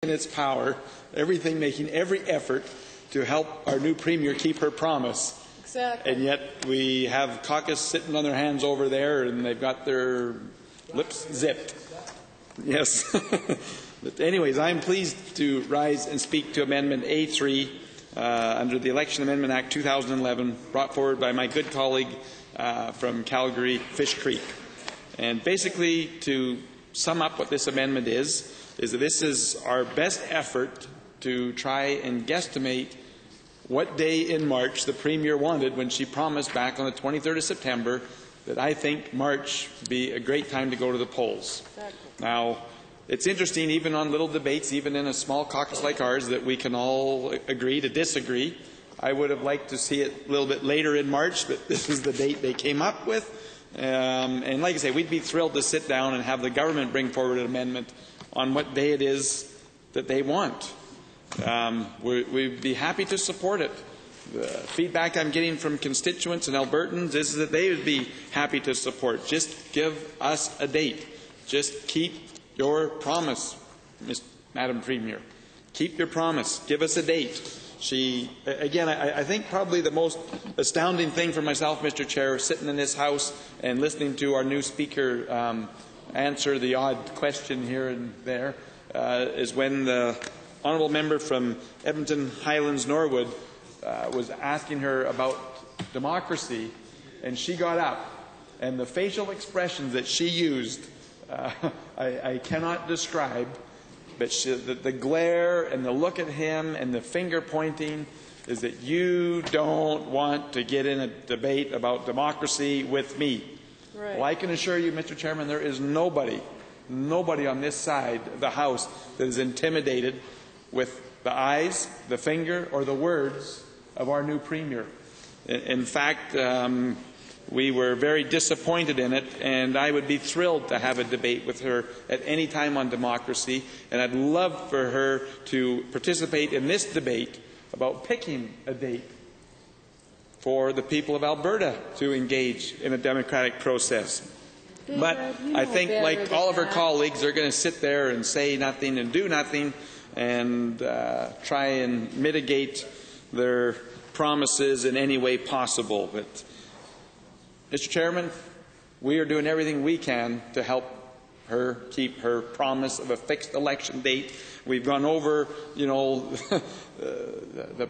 in its power, everything making every effort to help our new Premier keep her promise. Exactly. And yet we have caucus sitting on their hands over there and they've got their lips zipped. Yes. But anyways, I'm pleased to rise and speak to Amendment A3 under the Election Amendment Act 2011, brought forward by my good colleague from Calgary, Fish Creek. And basically, to sum up what this amendment is that this is our best effort to try and guesstimate what day in March the Premier wanted when she promised back on the 23rd of September that I think March would be a great time to go to the polls. Exactly. Now, it's interesting, even on little debates, even in a small caucus like ours, that we can all agree to disagree. I would have liked to see it a little bit later in March, but this is the date they came up with. And like I say, we'd be thrilled to sit down and have the government bring forward an amendment on what day it is that they want. We'd be happy to support it. The feedback I'm getting from constituents and Albertans is that they would be happy to support. Just give us a date. Just keep your promise, Madam Premier. Keep your promise. Give us a date. I think probably the most astounding thing for myself, Mr. Chair, sitting in this House and listening to our new Speaker answer the odd question here and there, is when the honourable member from Edmonton Highlands Norwood was asking her about democracy, and she got up, and the facial expressions that she used, I cannot describe. But the glare and the look at him and the finger pointing is that you don't want to get in a debate about democracy with me. Right. Well, I can assure you, Mr. Chairman, there is nobody on this side of the House that is intimidated with the eyes, the finger, or the words of our new Premier. In fact, we were very disappointed in it, and I would be thrilled to have a debate with her at any time on democracy, and I'd love for her to participate in this debate about picking a date for the people of Alberta to engage in a democratic process. David, but I think, like all of her colleagues, they're going to sit there and say nothing and do nothing and try and mitigate their promises in any way possible. But Mr. Chairman, we are doing everything we can to help her keep her promise of a fixed election date. We've gone over, the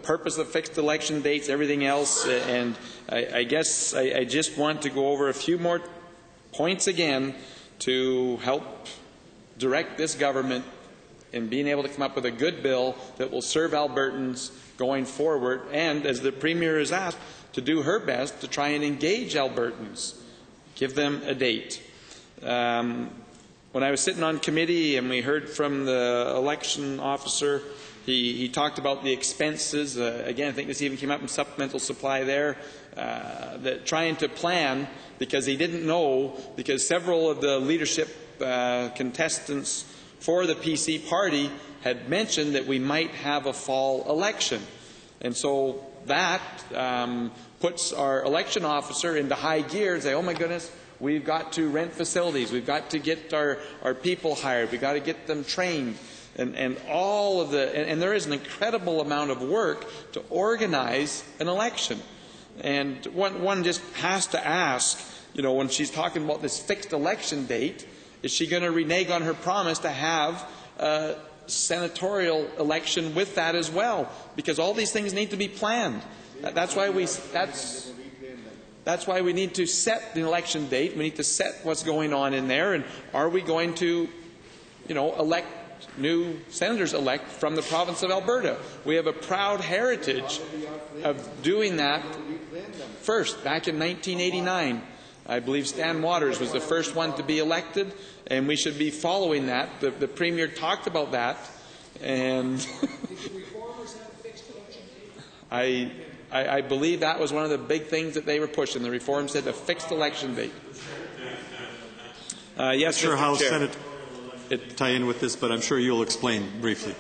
purpose of fixed election dates, everything else, and I guess I just want to go over a few more points again to help direct this government in being able to come up with a good bill that will serve Albertans going forward, and, as the Premier has asked, to do her best to try and engage Albertans, give them a date. When I was sitting on committee and we heard from the election officer, he talked about the expenses. Again, I think this even came up in supplemental supply there, that trying to plan, because he didn't know, because several of the leadership contestants for the PC party had mentioned that we might have a fall election. And so that puts our election officer into high gear and say, oh my goodness, we've got to rent facilities, we've got to get our people hired, we've got to get them trained, and all of and there is an incredible amount of work to organize an election. And one just has to ask, when she's talking about this fixed election date, is she going to renege on her promise to have a senatorial election with that as well? Because all these things need to be planned. That's why we need to set the election date. We need to set what's going on in there. And are we going to, elect new senators-elect from the province of Alberta? We have a proud heritage of doing that first. Back in 1989, I believe Stan Waters was the first one to be elected, and we should be following that. The Premier talked about that, and I believe that was one of the big things that they were pushing. The Reform said a fixed election date. Yes, sure, Mr. how Chair. Senate tie in with this, but I'm sure you'll explain briefly.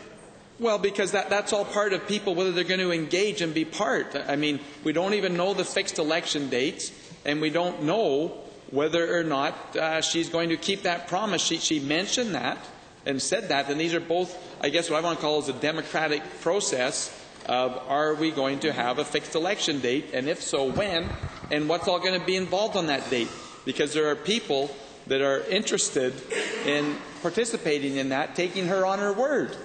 Well, because that's all part of people, whether they're going to engage and be part. I mean, we don't even know the fixed election dates, and we don't know whether or not she's going to keep that promise. She mentioned that, and said that, then these are both, I guess, what I want to call is a democratic process of, are we going to have a fixed election date, and if so, when, and what's all going to be involved on that date? Because there are people that are interested in participating in that, taking her on her word.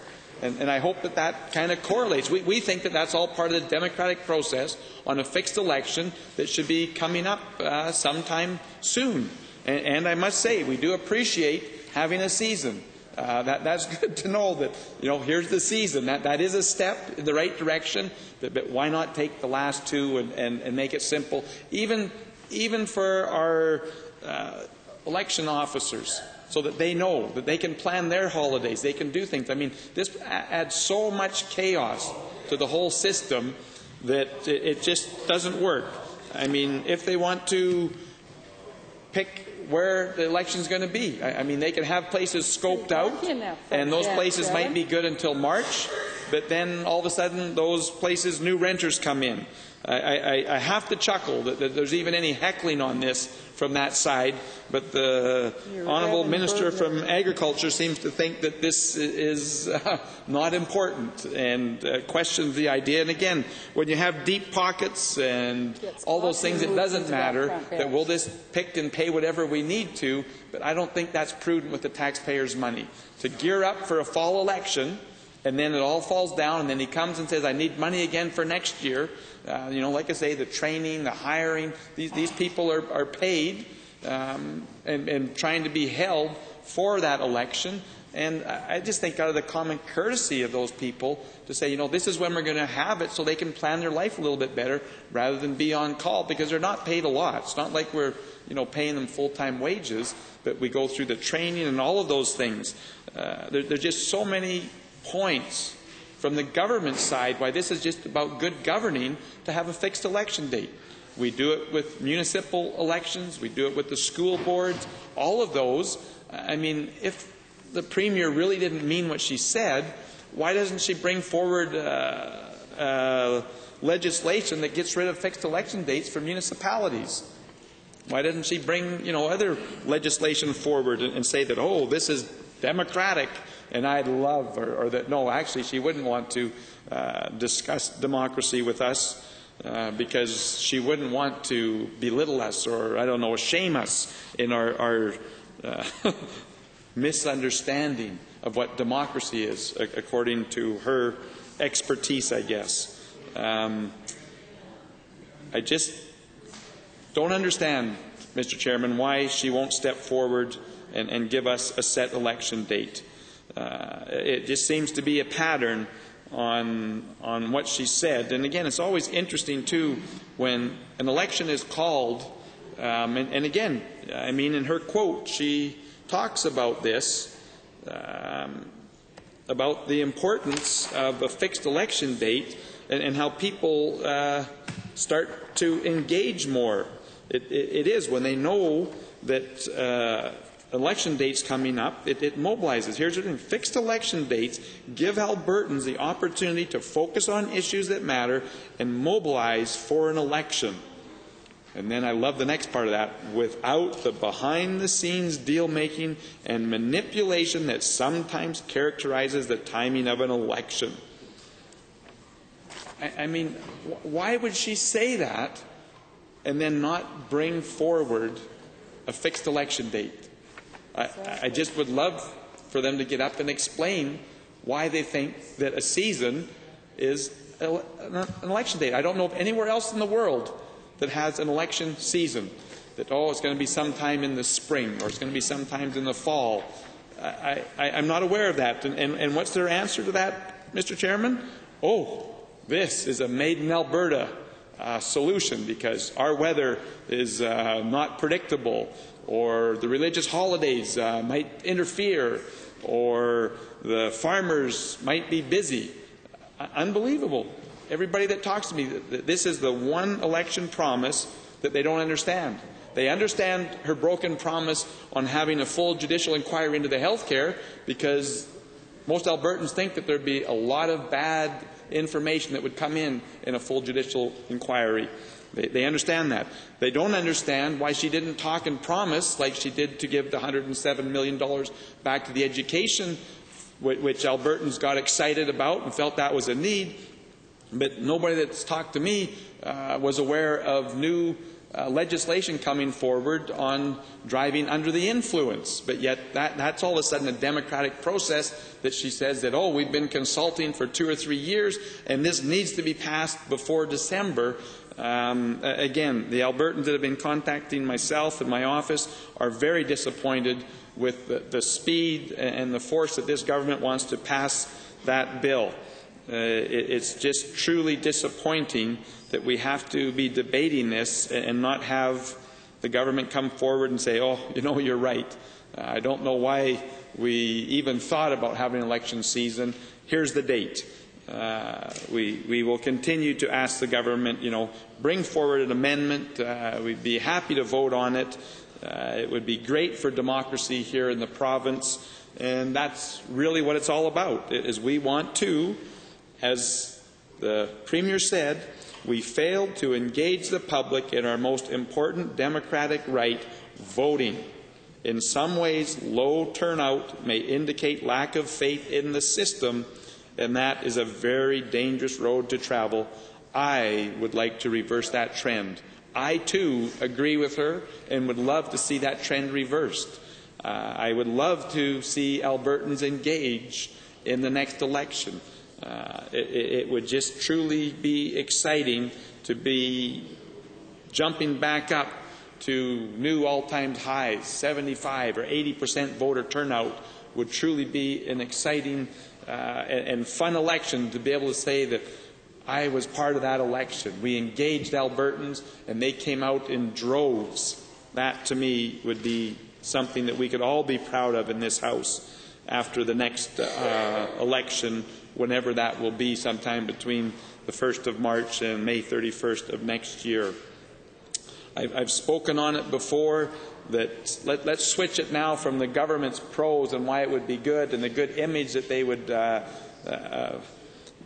And I hope that that kind of correlates. We think that that's all part of the democratic process on a fixed election that should be coming up sometime soon. And I must say, we do appreciate having a season. That's good to know that, here's the season. That is a step in the right direction. But why not take the last two and make it simple? Even for our election officers, so that they know that they can plan their holidays, they can do things. I mean, this adds so much chaos to the whole system that it just doesn't work. I mean, if they want to pick where the election is going to be, I mean, they can have places scoped out, and those places might be good until March, but then all of a sudden those places, new renters come in. I have to chuckle that there's even any heckling on this from that side, but the Honourable Minister from Agriculture seems to think that this is not important and questions the idea. And again, when you have deep pockets and all those things, it doesn't matter, that we'll just pick and pay whatever we need to, but I don't think that's prudent with the taxpayers' money. To gear up for a fall election, and then it all falls down, and then he comes and says, I need money again for next year. Like I say, the training, the hiring, these people are paid and trying to be held for that election. And I just think out of the common courtesy of those people to say, this is when we're going to have it so they can plan their life a little bit better rather than be on call, because they're not paid a lot. It's not like we're paying them full-time wages, but we go through the training and all of those things. There's just so many points from the government side why this is just about good governing to have a fixed election date. We do it with municipal elections, we do it with the school boards, all of those. I mean, if the Premier really didn't mean what she said, why doesn't she bring forward legislation that gets rid of fixed election dates for municipalities? Why doesn't she bring, other legislation forward and say that, oh, this is democratic, and I'd love, or that, no, actually she wouldn't want to discuss democracy with us because she wouldn't want to belittle us or, shame us in our misunderstanding of what democracy is, according to her expertise, I guess. I just don't understand, Mr. Chairman, why she won't step forward and give us a set election date. It just seems to be a pattern on what she said. And again, it's always interesting, too, when an election is called. And again, I mean, in her quote, she talks about this, about the importance of a fixed election date and how people start to engage more. It is when they know that election dates coming up, it mobilizes. Here's the thing: fixed election dates give Albertans the opportunity to focus on issues that matter and mobilize for an election. And then I love the next part of that: without the behind-the-scenes deal-making and manipulation that sometimes characterizes the timing of an election. I mean, why would she say that and then not bring forward a fixed election date? I just would love for them to get up and explain why they think that a season is an election date. I don't know of anywhere else in the world that has an election season. That, it's going to be sometime in the spring or it's going to be sometimes in the fall. I'm not aware of that. And what's their answer to that, Mr. Chairman? This is a made in Alberta solution because our weather is not predictable, or the religious holidays might interfere, or the farmers might be busy. Unbelievable. Everybody that talks to me, this is the one election promise that they don't understand. They understand her broken promise on having a full judicial inquiry into the health care, because most Albertans think that there'd be a lot of bad information that would come in a full judicial inquiry. They understand that. They don't understand why she didn't talk and promise like she did to give the $107 million back to the education, which Albertans got excited about and felt that was a need. But nobody that's talked to me was aware of new legislation coming forward on driving under the influence. But yet that's all of a sudden a democratic process that she says that, oh, we've been consulting for 2 or 3 years and this needs to be passed before December. Again, the Albertans that have been contacting myself and my office are very disappointed with the speed and the force that this government wants to pass that bill. It's just truly disappointing that we have to be debating this and not have the government come forward and say, oh, you know, you're right. I don't know why we even thought about having an election season. Here's the date. We will continue to ask the government, you know, bring forward an amendment. We'd be happy to vote on it. It would be great for democracy here in the province. And that's really what it's all about, is we want to, as the Premier said, we failed to engage the public in our most important democratic right, voting. In some ways, low turnout may indicate lack of faith in the system, and that is a very dangerous road to travel. I would like to reverse that trend. I, too, agree with her and would love to see that trend reversed. I would love to see Albertans engage in the next election. It would just truly be exciting to be jumping back up to new all-time highs. 75 or 80% voter turnout would truly be an exciting and fun election to be able to say that I was part of that election. We engaged Albertans and they came out in droves. That, to me, would be something that we could all be proud of in this House after the next election, whenever that will be, sometime between the 1st of March and May 31st of next year. I've spoken on it before, that let's switch it now from the government's pros and why it would be good and the good image that they would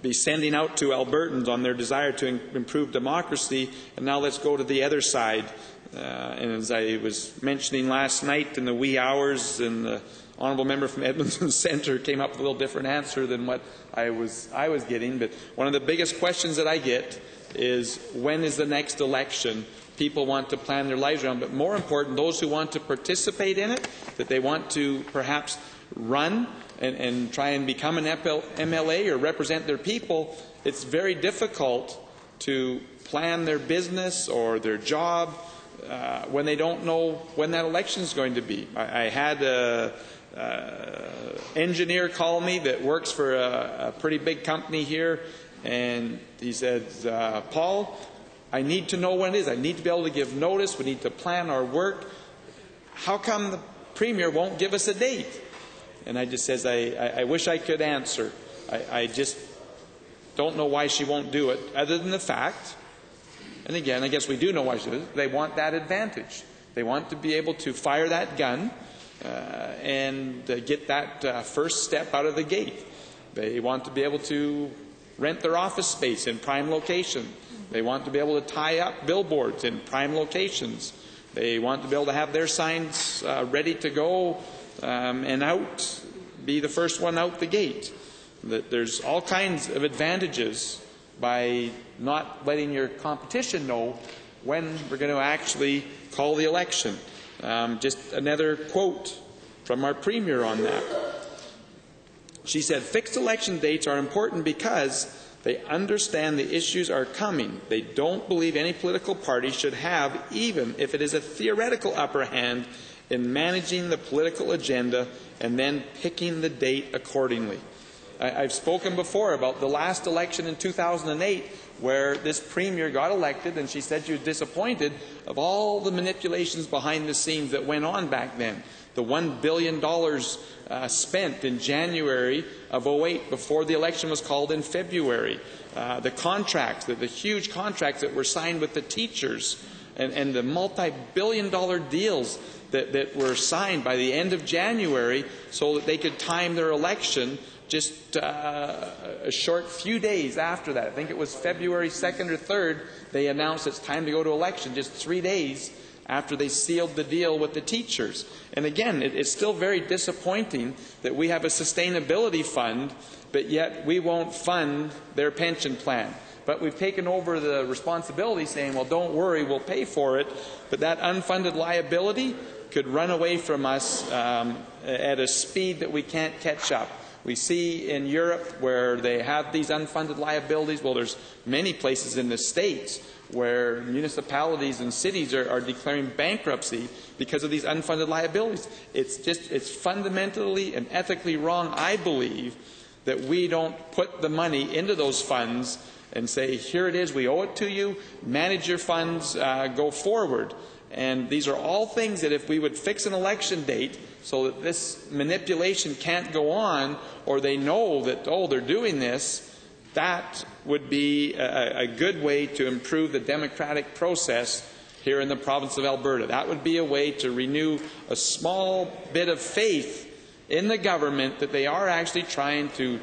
be sending out to Albertans on their desire to improve democracy, and now let's go to the other side. And as I was mentioning last night in the wee hours, and the honourable member from Edmonton Centre came up with a little different answer than what I was getting. But one of the biggest questions that I get is, when is the next election? People want to plan their lives around, but more important, those who want to participate in it, that they want to perhaps run and try and become an MLA or represent their people. It's very difficult to plan their business or their job when they don't know when that election is going to be. I had an engineer call me that works for a pretty big company here, and he said, Paul, I need to know when it is. I need to be able to give notice. We need to plan our work. How come the Premier won't give us a date? And I just says, I wish I could answer. I just don't know why she won't do it, other than the fact, and again, I guess we do know why she does it, they want that advantage. They want to be able to fire that gun and get that first step out of the gate. They want to be able to rent their office space in prime location. They want to be able to tie up billboards in prime locations. They want to be able to have their signs ready to go and out, be the first one out the gate. There's all kinds of advantages by not letting your competition know when we're going to actually call the election. Just another quote from our Premier on that. She said, fixed election dates are important because they understand the issues are coming. They don't believe any political party should have, even if it is a theoretical upper hand, in managing the political agenda and then picking the date accordingly. I've spoken before about the last election in 2008, where this Premier got elected, and she said she was disappointed of all the manipulations behind the scenes that went on back then. The $1 billion spent in January of 2008 before the election was called in February. The contracts, the huge contracts that were signed with the teachers, and the multi-billion-dollar deals that were signed by the end of January so that they could time their election just a short few days after that. I think it was February 2nd or 3rd, they announced it's time to go to election, just 3 days after they sealed the deal with the teachers. And again, it's still very disappointing that we have a sustainability fund, but yet we won't fund their pension plan. But we've taken over the responsibility saying, well, don't worry, we'll pay for it. But that unfunded liability could run away from us at a speed that we can't catch up. We see in Europe where they have these unfunded liabilities. Well, there's many places in the States where municipalities and cities are declaring bankruptcy because of these unfunded liabilities. It's fundamentally and ethically wrong, I believe, that we don't put the money into those funds and say, here it is, we owe it to you, manage your funds, go forward. And these are all things that if we would fix an election date so that this manipulation can't go on, or they know that, oh, they're doing this, that would be a good way to improve the democratic process here in the province of Alberta. That would be a way to renew a small bit of faith in the government that they are actually trying to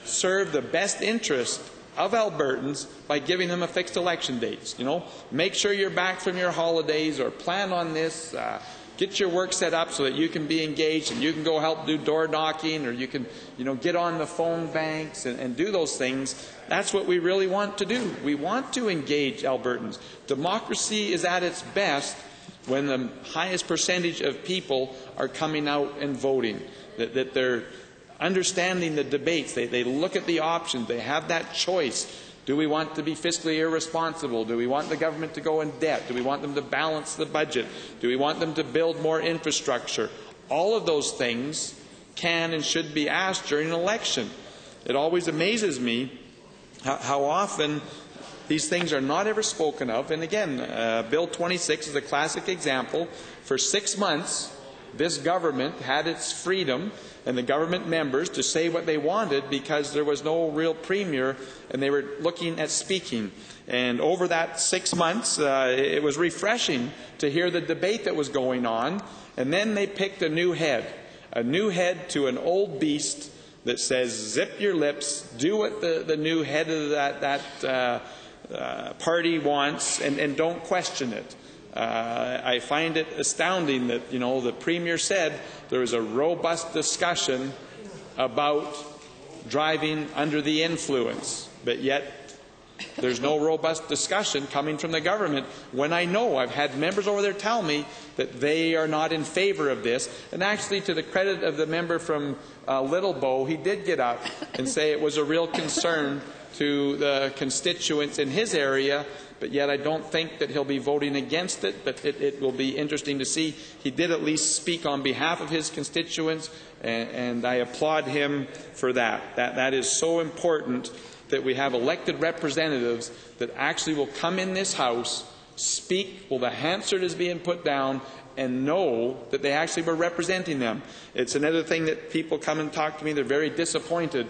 serve the best interest of Albertans by giving them a fixed election date. You know, make sure you're back from your holidays, or plan on this. Get your work set up so that you can be engaged and you can go help do door knocking, or you can, get on the phone banks and do those things. That's what we really want to do. We want to engage Albertans. Democracy is at its best when the highest percentage of people are coming out and voting, that they're understanding the debates. They look at the options. They have that choice. Do we want to be fiscally irresponsible? Do we want the government to go in debt? Do we want them to balance the budget? Do we want them to build more infrastructure? All of those things can and should be asked during an election. It always amazes me how often these things are not ever spoken of. And again, Bill 26 is a classic example. For 6 months, this government had its freedom, and the government members, to say what they wanted because there was no real premier and they were looking at speaking. And over that 6 months, it was refreshing to hear the debate that was going on. And then they picked a new head to an old beast that says, zip your lips, do what the new head of that party wants, and don't question it. I find it astounding that, the Premier said there was a robust discussion about driving under the influence, but yet there's no robust discussion coming from the government, when I know I've had members over there tell me that they are not in favor of this. And actually, to the credit of the member from Little Bow, he did get up and say it was a real concern to the constituents in his area, but yet I don't think that he'll be voting against it. But it will be interesting to see. He did at least speak on behalf of his constituents, and I applaud him for that. That is so important, that we have elected representatives that actually will come in this House, speak while the Hansard is being put down, and know that they actually were representing them. It's another thing that people come and talk to me, they're very disappointed,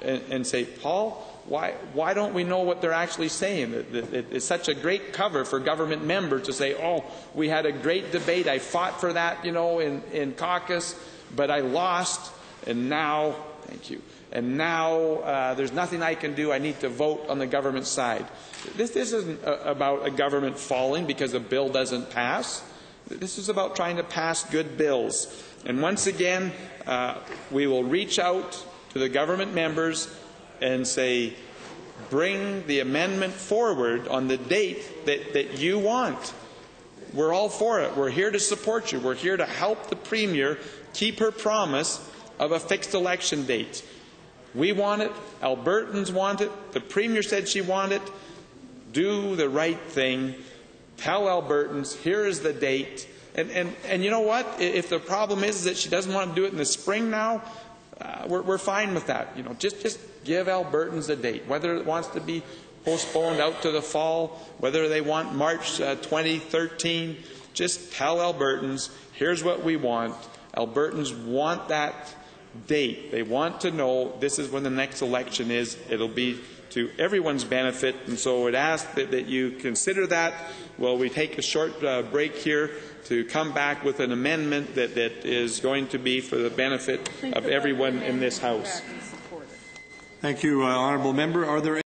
and say, Paul, why don't we know what they're actually saying? It's such a great cover for government members to say, oh, we had a great debate, I fought for that, in caucus, but I lost, and now, thank you, and now there's nothing I can do, I need to vote on the government side. This isn't about a government falling because a bill doesn't pass. This is about trying to pass good bills. And once again, we will reach out to the government members and say, bring the amendment forward on the date that you want. We're all for it. We're here to support you. We're here to help the Premier keep her promise of a fixed election date. We want it. Albertans want it. The Premier said she wanted it. Do the right thing. Tell Albertans, here is the date. And you know what? If the problem is that she doesn't want to do it in the spring now, we're fine with that. Just give Albertans a date. Whether it wants to be postponed out to the fall, whether they want March 2013, just tell Albertans, here's what we want. Albertans want that date. They want to know this is when the next election is. It'll be to everyone's benefit, and so I would ask that you consider that. Well, we take a short break here to come back with an amendment that is going to be for the benefit of everyone in this House. Thank you, honourable member. Are there